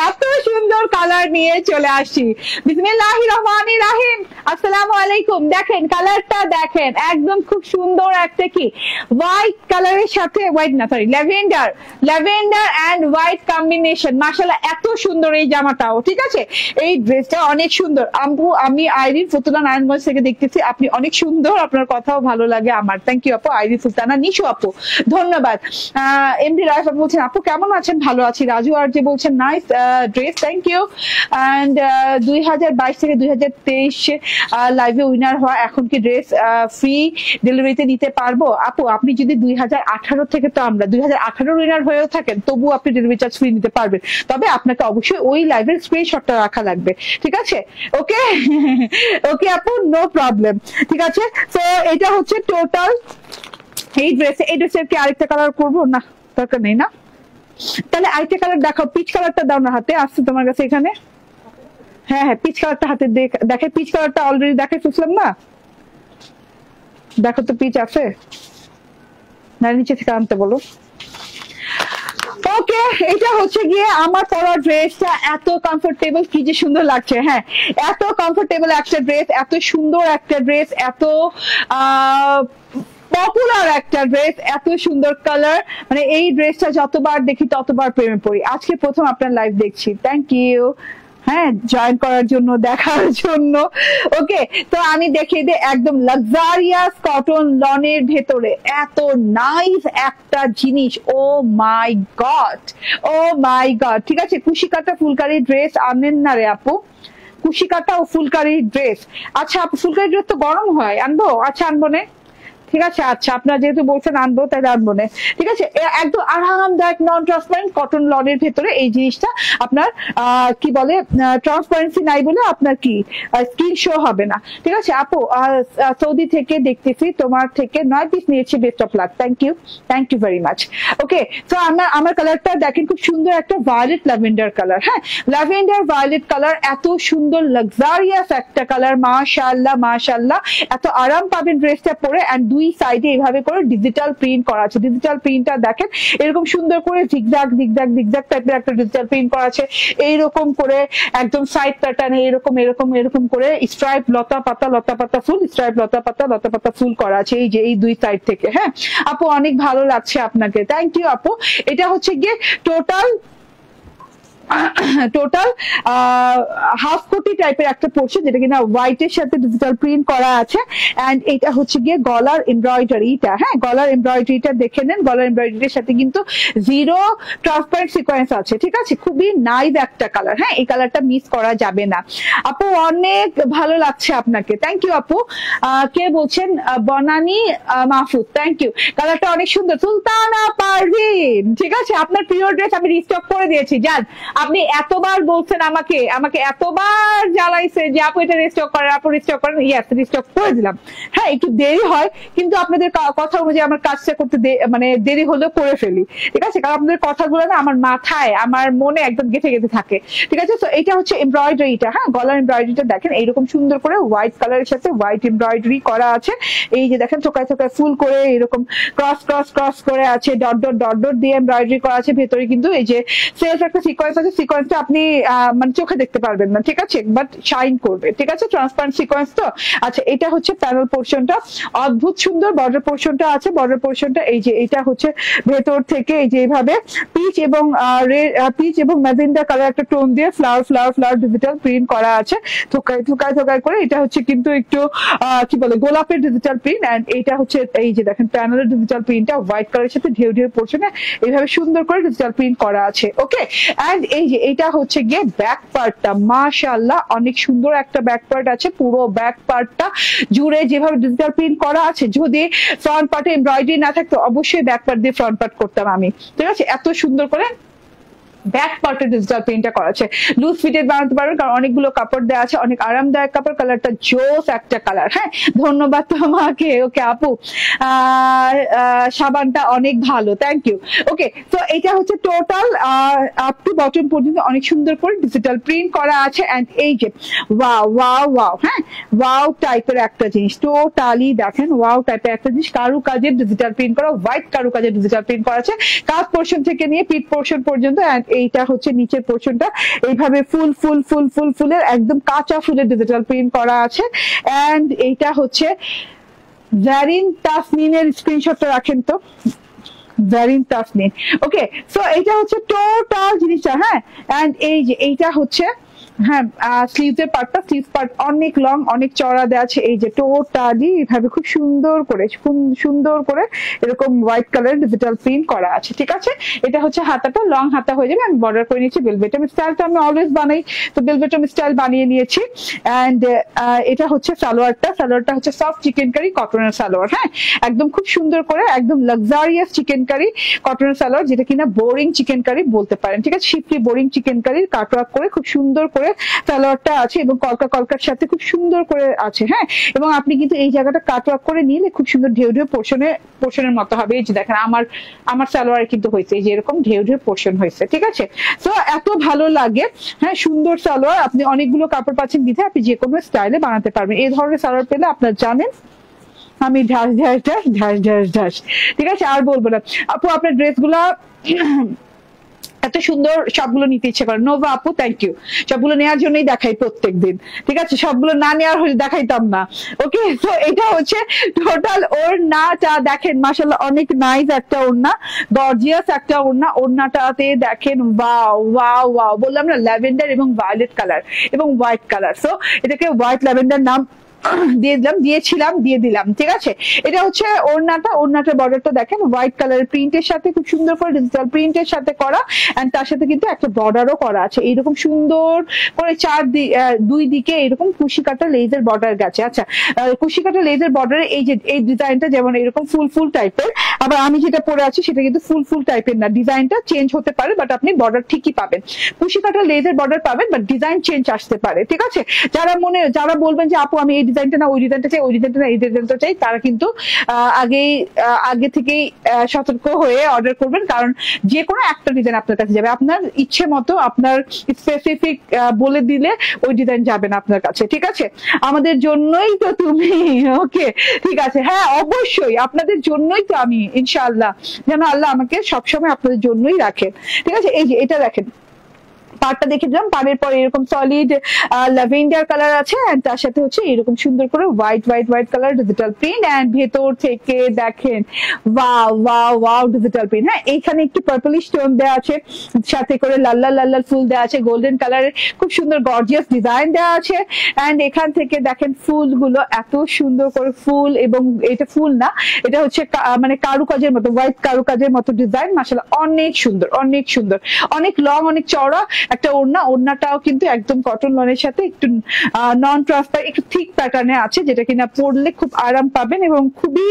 এত সুন্দর কালার নিয়ে চলে আসছি। বিসমিল্লাহির রহমানির রহিম। আসসালামু আলাইকুম। দেখেন কালারটা দেখেন, একদম খুব সুন্দর একটা কি হোয়াইট কালারের সাথে হোয়াইট না sorry lavender and white combination. মাশাআল্লাহ এত সুন্দর এই জামাটাও, ঠিক আছে। এই ড্রেসটা অনেক সুন্দর। আমি আইরিন ফুতুলা নারায়ণগঞ্জ থেকে দেখতেছি, আপনি অনেক সুন্দর, আপনার কথাও ভালো লাগে আমার। থ্যাংক ইউ আপু। আইরিন ফুলতানা নিশু আপু ধন্যবাদ। এমডি রাইফ আপু বলছেন আপু কেমন আছেন? ভালো আছি। রাজু আর যে বলছেন nice dress, thank you. And 2022 থেকে 2023 লাইভে উইনার হওয়া, এখন কি ড্রেস ফ্রি ডেলিভারিতে নিতে পারবো? আপু আপনি যদি 2018 থেকে, তো আমরা 2018 উইনার হয়েও থাকেন, তবু আপনি ডেলিভারি চার্জ ফ্রি নিতে পারবেন। তবে আপনাকে অবশ্যই ওই লাইভের স্ক্রিনশটটা রাখা লাগবে, ঠিক আছে? ওকে ওকে আপু, নো প্রবলেম, ঠিক আছে। তো এটা হচ্ছে টোটাল এই ড্রেসের কি আরেকটা কালার করবো? না দরকার নেই না, তাহলে আরেকটা কালার দেখাও। পিচ কালারটা দাও না, হাতে আসছে তোমার কাছে এখানে। হ্যাঁ হ্যাঁ, পিচ কালারটা হাতে দেখে, পিচ কালারটা অলরেডি দেখাই ফেলছিলাম না, দেখো তো পিচ আছে না, নিচে থেকে আনতে বলো। ওকে, এটা হচ্ছে গিয়ে আমার পরা ড্রেসটা। এত কমফোর্টেবল, কি যে সুন্দর লাগছে। হ্যাঁ, এত কমফোর্টেবল একটা ড্রেস, এত সুন্দর একটা ড্রেস, এত পপুলার একটা ড্রেস, এত সুন্দর কালার। মানে এই ড্রেসটা যতবার দেখি ততবার প্রেমে পড়ি। আজকে প্রথম আপনার লাইভ দেখছি, থ্যাংক ইউ। হ্যাঁ, জয়েন করার জন্য, দেখার জন্য। ওকে, তো আমি দেখিয়ে দিই একদম লাক্সারিয়াস কটন লনের ভেতরে এত নাইস একটা জিনিস। ও মাই গড, ও মাই গড, ঠিক আছে। কুশিকাটা ফুলকারি ড্রেস আনেন না রে আপু? কুশিকাটা ও ফুলকারি ড্রেস, আচ্ছা আপু ফুলকারি ড্রেস তো গরম হয়, আনবো? আচ্ছা আনবো না, ঠিক আছে। আচ্ছা আপনারা যেহেতু বলছেন আনবো, তাহলে আনবো না, ঠিক আছে। একদম আরামদায়ক নন ট্রান্সপারেন্ট কটন লনের ভেতরে এই জিনিসটা আপনার কি বলে ট্রান্সপারেন্সি নাই বলে আপনার কি স্কিন শো হবে না, ঠিক আছে। আপু সৌদি থেকে দেখতেছি, তোমার থেকে 9 পিস নিয়েছি, best of luck, thank you very much. Okay, তো আমার কালারটা দেখেন, খুব সুন্দর একটা ভায়োলেট ল্যাভেন্ডার কালার। হ্যাঁ, ল্যাভেন্ডার ভায়োলেট কালার, এত সুন্দর লাক্সারিয়াস একটা কালার। মাশাআল্লাহ মাশাআল্লাহ, এত আরাম পাবেন ড্রেসটা পরে। এন্ড দুই সাইডে এইভাবে করে ডিজিটাল প্রিন্ট করা আছে। ডিজিটাল প্রিন্টটা দেখেন, এরকম সুন্দর করে জিগজাগ টাইপের একটা ডিজিটাল প্রিন্ট করা আছে। এইরকম করে একদম সাইড প্যাটার্নে এরকম করে স্ট্রাইপ লতা পাতা ফুল, স্ট্রাইপ লতা পাতা ফুল করা আছে এই যে এই দুই সাইড থেকে। হ্যাঁ আপু, অনেক ভালো লাগছে আপনাকে, থ্যাংক ইউ আপু। এটা হচ্ছে গিয়ে টোটাল হাফ কোটি টাইপের একটা পোর্শন, যেটা কিনা হোয়াইটের সাথে ডিজিটাল প্রিন্ট করা আছে। এন্ড এটা হচ্ছে গিয়ে গলার এমব্রয়ডারিটা। হ্যাঁ, গলার এমব্রয়ডারিটা দেখে নেন। গলার এমব্রয়ডারির সাথে কিন্তু 0 ট্রান্সপারেন্ট সিকোয়েন্স আছে, ঠিক আছে। খুবই নাইস একটা কালার। হ্যাঁ, এই কালারটা মিস করা যাবে না। আপু অনেক ভালো লাগছে আপনাকে, থ্যাংক ইউ আপু। কে বলছেন? Banani Mahfuz, thank you. কালারটা অনেক সুন্দর। সুলতানা পারভিন, ঠিক আছে। আপনার প্রিয় ড্রেস আমি রিস্টক করে দিয়েছি, জান। আপনি এতবার বলছেন আমাকে এতবার জ্বালাইছে যে আপু এটা রিস্টক করেন, আপু রিস্টক করেন। ইয়েস, রিস্টক করে দিলাম। হ্যাঁ, একটু দেরি হয়, কিন্তু আপনাদের কথা অনুযায়ী আমার কাজটা করতে মানে দেরি হলেও করে ফেলি, ঠিক আছে। কারণ আপনাদের কথাগুলো না আমার মাথায়, আমার মনে একদম গেঁথে থাকে, ঠিক আছে। তো এটা হচ্ছে এমব্রয়ডারিটা। হ্যাঁ, গলার এমব্রয়ডারিটা দেখেন, এইরকম সুন্দর করে হোয়াইট কালারের সাথে হোয়াইট এমব্রয়ডারি করা আছে। এই যে দেখেন, থোকায় ফুল করে এরকম ক্রস করে আছে, ডট দিয়ে এমব্রয়ডারি করা আছে। ভেতরে কিন্তু এই যে সেলফ একটা সিকোয়েন্স আছে। সিকোয়েন্সটা আপনি মানে চোখে দেখতে পারবেন না, ঠিক আছে, বাট শাইন করবে, ঠিক আছে। ট্রান্সপারেন্ট সিকোয়েন্স তো। আচ্ছা, এটা হচ্ছে প্যানেল পোর্শনটা, অদ্ভুত সুন্দর। বর্ডার পোর্শনটা আছে, বর্ডার পোর্শনটা এই যে এটা হচ্ছে ভেতর থেকে এই যে এইভাবে পিচ এবং ম্যাজেন্ডা কালার একটা টোন দিয়ে ফ্লাওয়ার ডিজিটাল প্রিন্ট করা আছে। থোকায় করে এটা হচ্ছে কিন্তু একটু কি বলে গোলাপের ডিজিটাল প্রিন্ট। এন্ড এটা হচ্ছে এই যে দেখেন প্যানেলের ডিজিটাল প্রিন্টটা হোয়াইট কালারের সাথে ঢেউ পোর্শনে এইভাবে সুন্দর করে ডিজিটাল প্রিন্ট করা আছে। ওকে, এন্ড এই যে এটা হচ্ছে গিয়ে ব্যাক পার্টটা। মাশাআল্লাহ, অনেক সুন্দর একটা ব্যাক পার্ট আছে। পুরো ব্যাক পার্টটা জুড়ে যেভাবে ডিজিটাল প্রিন্ট করা আছে, যদি ফ্রন্ট পার্টে এমব্রয়ডারি না থাকতো অবশ্যই ব্যাক পার্ট দিয়ে ফ্রন্ট পার্ট করতাম আমি, ঠিক আছে। এত সুন্দর করে ব্যাক পার্টে ডিজিটাল প্রিন্টটা করা আছে। লুজ ফিটেড বানাতে পারবেন, কারণ অনেকগুলো কাপড় দেওয়া আছে, অনেক আরামদায়ক কাপড়। কালারটা জোস একটা কালার। হ্যাঁ, ধন্যবাদ তোমাকে। ওকে আপু, সাবানটা অনেক ভালো, থ্যাংক ইউ। ওকে, তো এটা হচ্ছে টোটাল আপ টু বটম পর্যন্ত অনেক সুন্দর করে ডিজিটাল প্রিন্ট করা আছে। এন্ড এই যে ওয়াও, হ্যাঁ, ওয়াও টাইপের একটা জিনিস, টোটালি দেখেন ওয়াও টাইপের একটা জিনিস। কারু কাজের ডিজিটাল প্রিন্ট করা, হোয়াইট কারু কাজের ডিজিটাল প্রিন্ট করা আছে কাজ পোর্শন থেকে নিয়ে পিঠ পোর্শন পর্যন্ত। এন্ড এইটা হচ্ছে নিচের পোর্শনটা এইভাবে ফুলের একদম কাঁচা ফুলের ডিজিটাল প্রিন্ট করা আছে। এন্ড এইটা হচ্ছে জারিন তাসনিনের স্ক্রিনশটটা রাখেন তো, জারিন তাসনিন। ওকে, সো এইটা হচ্ছে টোটাল জিনিসটা। হ্যাঁ, এন্ড এই যে এইটা হচ্ছে হ্যাঁ স্লিভস এর পার্টটা, স্লিভ পার্ট অনেক লং অনেক চড়া দেওয়া আছে। এই যে টোটালি এইভাবে খুব সুন্দর করে এরকম হোয়াইট কালার ডিজিটাল প্রিন্ট করা আছে। ঠিক আছে, এটা হচ্ছে হাতাটা, লং হাতা হয়ে যাবে। আমি বর্ডার করে নিয়েছি। বেলভেটম স্টাইলটা আমি অলওয়েজ বানাই, তো বেলভেটম স্টাইল বানিয়ে নিয়েছি। এন্ড এটা হচ্ছে সালোয়ারটা হচ্ছে সফট চিকেন কারি কটনের সালোয়ার। হ্যাঁ, একদম খুব সুন্দর করে একদম লাক্সারিয়াস চিকেন কারি কটনের সালোয়ার, যেটা কিনা বোরিং চিকেন কারি বলতে পারেন। ঠিক আছে, শিফলি বোরিং চিকেন কারি কাটওয়ার্ক করে খুব সুন্দর করে সালোয়ারটা আছে এবং কলকার সাথে খুব সুন্দর করে আছে। হ্যাঁ, এবং আপনি কিন্তু এই জায়গাটা কাটওয়ার্ক করে নিলে খুব সুন্দর ঢেউ পোর্শনের মতো হবে। এই যে দেখেন আমার সালোয়ার কিন্তু হয়েছে এই যে এরকম ঢেউ পোর্শন হয়েছে। ঠিক আছে, তো এত ভালো লাগে। হ্যাঁ, সুন্দর সালোয়ার, আপনি অনেকগুলো কাপড় পাচ্ছেন বিধে আপনি যে কোনো স্টাইলে বানাতে পারবেন। এই ধরনের সালোয়ার পেলে আপনার জানেন আমি ঢাস। ঠিক আছে, আর বলবো না। আপু আপনার ড্রেসগুলা এত সুন্দর, সবগুলো নিতে ইচ্ছে করে। নোভা আপু থ্যাংক ইউ, সবগুলো নেওয়ার জন্যই দেখাই প্রত্যেকদিন। ঠিক আছে, সবগুলো না নেওয়ার হলে দেখাইতাম না। ওকে, তো এটা হচ্ছে টোটাল ওড়নাটা দেখেন, মাশাআল্লাহ অনেক নাইস একটা ওড়না, গর্জিয়াস একটা ওড়না। ওড়নাটাতে দেখেন ওয়াও ওয়াও ওয়াও, বললাম না ল্যাভেন্ডার এবং ভায়োলেট কালার এবং হোয়াইট কালার। সো এটাকে হোয়াইট ল্যাভেন্ডার নাম দিয়ে দিলাম। ঠিক আছে, এটা হচ্ছে ওড়নাটার বর্ডারটা দেখেন হোয়াইট কালার প্রিন্টের সাথে খুব সুন্দর করে ডিজিটাল প্রিন্টের সাথে করা। এন্ড তার সাথে কিন্তু একটা বর্ডারও করা আছে এইরকম সুন্দর করে দুই দিকে এরকম কুশি কাটা লেজের বর্ডার গেছে। আচ্ছা, কুশি কাটা লেজের বর্ডারে এই যে এই ডিজাইনটা যেমন এরকম ফুল টাইপের, আবার আমি যেটা পরে আছি সেটা কিন্তু ফুল টাইপের না, ডিজাইনটা চেঞ্জ হতে পারে বাট আপনি বর্ডার ঠিকই পাবেন। কুশি কাটা লেজের বর্ডার পাবেন বাট ডিজাইন চেঞ্জ আসতে পারে। ঠিক আছে, যারা বলবেন যে আপু আমি এই ডিজাইনটা না ওই ডিজাইনটা চাই, ওই ডিজাইনটা না এই ডিজাইনটা চাই, তারা কিন্তু আগে থেকেই সতর্ক হয়ে অর্ডার করবেন, কারণ যে কোনো একটা ডিজাইন আপনার কাছে যাবে। আপনার ইচ্ছে মতো আপনার স্পেসিফিক বলে দিলে ওই ডিজাইন যাবে না আপনার কাছে। ঠিক আছে, আমাদের জন্যই তো তুমি। ওকে, ঠিক আছে, হ্যাঁ অবশ্যই আপনাদের জন্যই তো আমি, ইনশাআল্লাহ যেন আল্লাহ আমাকে সবসময় আপনাদের জন্যই রাখেন। ঠিক আছে, এই যে এটা দেখেন পাড়টা দেখে দিলাম, পাড়ের পরে এরকম সলিড ল্যাভেন্ডার কালার আছে এন্ড তার সাথে হচ্ছে এরকম সুন্দর করে white colour digital print and ভেতর থেকে দেখেন ওয়াও ডিজিটাল প্রিন্ট। হ্যাঁ, এইখানে একটু পার্পলিশ টোন দেওয়া আছে, সাথে করে লাল ফুল দেওয়া আছে, গোল্ডেন কালারের খুব সুন্দর গর্জিয়াস ডিজাইন দেওয়া আছে। এন্ড এখান থেকে দেখেন ফুলগুলো এত সুন্দর করে ফুল, এবং এটা ফুল না, এটা হচ্ছে মানে কারুকাজের মতো, হোয়াইট কারুকাজের মতো ডিজাইন। মাশাআল্লাহ অনেক সুন্দর, অনেক লং অনেক চওড়া একটা ওড়নাটাও কিন্তু একদম কটন লনের সাথে একটু নন ট্রান্সপারেন্ট একটু থিক প্যাটার্নে আছে, যেটা কিনা পরলে খুব আরাম পাবেন এবং খুবই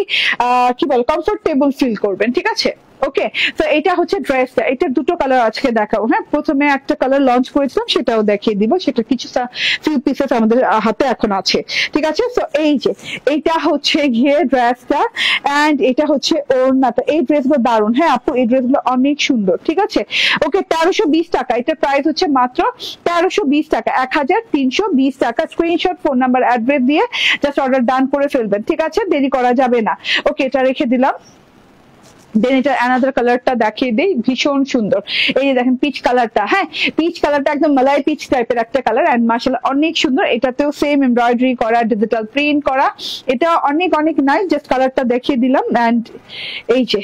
কি বল কমফোর্টেবল ফিল করবেন। ঠিক আছে, ওকে, তো এটা হচ্ছে ড্রেসটা। এটা দুটো কালার আজকে দেখাবো। হ্যাঁ, প্রথমে একটা কালার লঞ্চ করেছিলাম, সেটাও দেখিয়ে দিব, সেটা কিছু ফিউ পিসেস আমাদের হাতে এখন আছে। ঠিক আছে, তো এই যে এইটা হচ্ছে গিয়ে ড্রেসটা এন্ড এটা হচ্ছে ওড়নাটা। এই ড্রেসগুলো দারুণ। হ্যাঁ আপু, এই ড্রেসগুলো অনেক সুন্দর। ঠিক আছে, ওকে, 1320 টাকা। এটা প্রাইস হচ্ছে মাত্র 1320 টাকা, 1320 টাকা। স্ক্রিনশট, ফোন নাম্বার, অ্যাড্রেস দিয়ে জাস্ট অর্ডার ডান করে ফেলবেন। ঠিক আছে, দেরি করা যাবে না। ওকে, এটা রেখে দিলাম। দেন এটা অ্যানাদার কালারটা দেখিয়ে দেই, ভীষণ সুন্দর। এই যে দেখেন পিচ কালারটা, হ্যাঁ পিচ কালারটা একদম মালাই পিচ টাইপের একটা কালার এন্ড মাশাআল্লাহ অনেক সুন্দর। এটাতেও সেম এমব্রয়ডারি করা, ডিজিটাল প্রিন্ট করা, এটা অনেক নাইস। জাস্ট কালারটা দেখিয়ে দিলাম এন্ড এই যে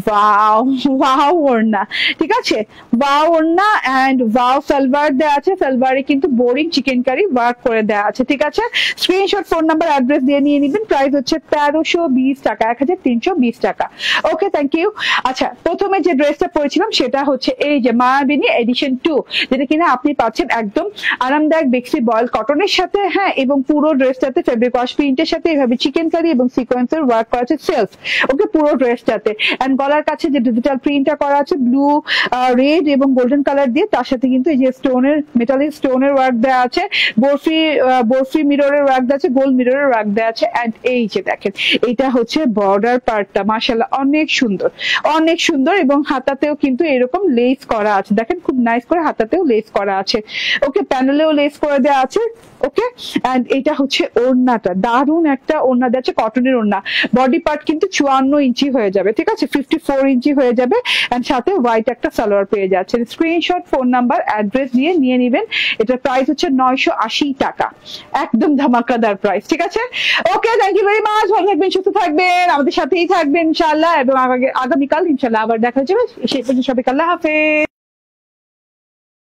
ওয়াও ওড়না। ঠিক আছে, ওয়াও ওড়না এন্ড ওয়াও সালোয়ার দেওয়া আছে। সালোয়ারে কিন্তু বোরিং চিকেন কারি ওয়ার্ক করে দেওয়া আছে। ঠিক আছে, স্ক্রিনশট, ফোন নাম্বার, অ্যাড্রেস দিয়ে নিয়ে নিবেন। প্রাইস হচ্ছে 1320 টাকা, 1320 টাকা। ওকে, থ্যাংক ইউ। আচ্ছা, প্রথমে যে ড্রেসটা পরেছিলাম সেটা হচ্ছে এই যে মায়াবিনী এডিশন 2, যেটা কিনা আপনি পাচ্ছেন একদম আরামদায়ক বেক্সি বয়েল কটনের সাথে। হ্যাঁ, এবং পুরো ড্রেসটাতে ফেব্রিক ওয়াশ প্রিন্টের সাথে এভাবে চিকেন কারি এবং সিকোয়েন্সের ওয়ার্ক করা আছে সেলফ। ওকে, পুরো ড্রেসটাতে এন্ড গলার কাছে যে ডিজিটাল প্রিন্টটা করা আছে ব্লু, রেড এবং গোল্ডেন কালার দিয়ে, তার সাথে কিন্তু এই যে মেটালিক স্টোনের ওয়ার্ক দেওয়া আছে, বরফি মিররের ওয়ার্ক দেওয়া আছে, গোল্ড মিররের ওয়ার্ক দেওয়া আছে। এন্ড এই যে দেখেন এটা হচ্ছে বর্ডার পার্টটা, মাশাআল্লাহ অনেক সুন্দর এবং হাতাতেও কিন্তু এরকম লেস করা আছে। দেখেন খুব নাইস করে হাতাতেও লেস করা আছে। ওকে, প্যানেলেও লেস করে দেওয়া আছে। ওকে, এন্ড এটা হচ্ছে ওড়নাটা, দারুণ একটা ওড়না দেওয়া আছে, কটনের ওড়না। বডি পার্ট কিন্তু 54 ইঞ্চি হয়ে যাবে। ঠিক আছে, 54 ইঞ্চি হয়ে যাবে এন্ড সাথে হোয়াইট একটা সালোয়ার পেয়ে যাচ্ছেন। স্ক্রিনশট, ফোন নাম্বার, অ্যাড্রেস দিয়ে নিয়ে নেবেন। এটার প্রাইস হচ্ছে 980 টাকা, একদম ধামাকাদার প্রাইস। ঠিক আছে, ওকে, থ্যাংক ইউ ভেরি মাচ। ভালো থাকবেন, সুস্থ থাকবেন, আমাদের সাথেই থাকবেন ইনশাআল্লাহ, এবং আগামীকাল ইনশাআল্লাহ আবার দেখা যাবে। সেই পর্যন্ত সবাইকে আল্লাহ হাফেজ।